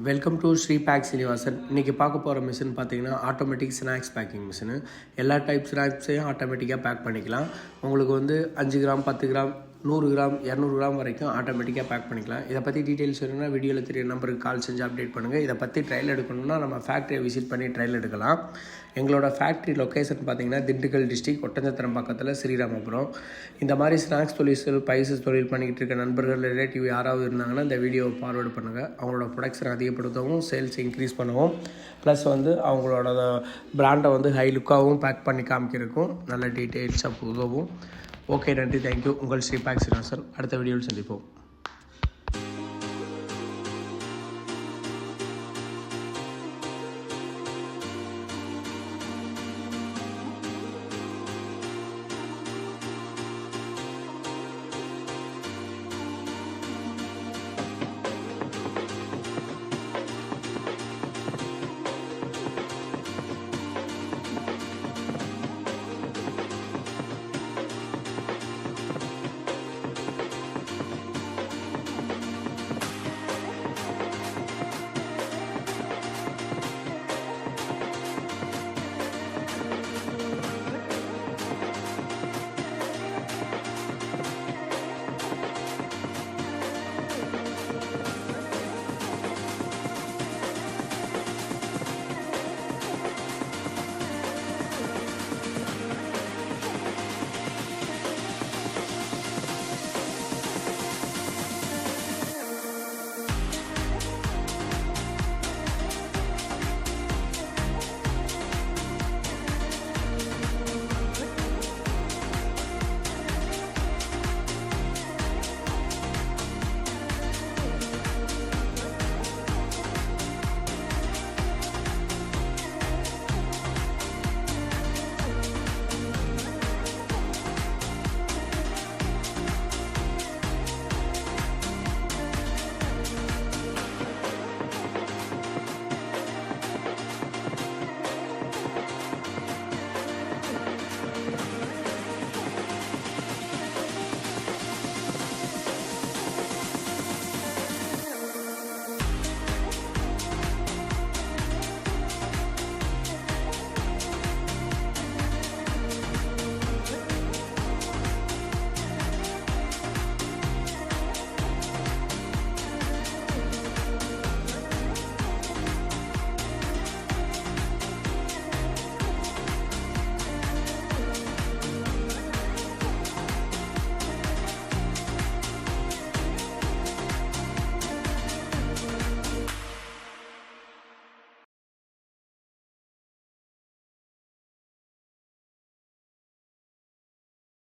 Welcome to Sri Pack Seenivasan. இன்றைக்கி பார்க்க போகிற மிஷின் பார்த்தீங்கன்னா ஆட்டோமேட்டிக் ஸ்நாக்ஸ் பேக்கிங் மிஷினு. எல்லா டைப் ஸ்நாக்ஸையும் ஆட்டோமேட்டிக்காக பேக் பண்ணிக்கலாம். உங்களுக்கு வந்து 5 கிராம் 10 கிராம் 100 கிராம் 200 கிராம் வரைக்கும் ஆட்டோமேட்டிக்காக பேக் பண்ணிக்கலாம். இதை பற்றி டீட்டெயில்ஸ் வேணும்னா வீடியோவில் தெரிய நம்பருக்கு கால் செஞ்சு அப்டேட் பண்ணுங்கள். இதை பற்றி ட்ரையல் எடுக்கணும்னா நம்ம ஃபேக்ட்ரியை விசிட் பண்ணி ட்ரையல் எடுக்கலாம். எங்களோட ஃபேக்ட்ரி லொக்கேஷன் பார்த்திங்கன்னா திண்டுக்கல் டிஸ்ட்ரிக் ஒட்டஞ்சத்திரம் பக்கத்தில் ஸ்ரீராமபுரம். இந்த மாதிரி ஸ்நாக்ஸ் தொழில் பைசஸ் தொழில் பண்ணிக்கிட்டு இருக்க நண்பர்கள் ரிலேட்டிவ் யாராவது இருந்தாங்கன்னா இந்த வீடியோவை ஃபார்வர்டு பண்ணுங்கள். அவங்களோட ப்ரொடக்ஷன் அதிகப்படுத்தவும் சேல்ஸ் இன்க்ரீஸ் பண்ணவும் ப்ளஸ் வந்து அவங்களோட பிராண்டை வந்து ஹை லுக்காகவும் பேக் பண்ணி காமிக்கிறதுக்கும் நல்ல டீட்டெயில்ஸாக உதவும். ஓகே, நன்றி, தேங்க்யூ. உங்கள் ஸ்ரீ பேக் சீனிவாசன். அடுத்த வீடியோவில் சந்திப்போம்.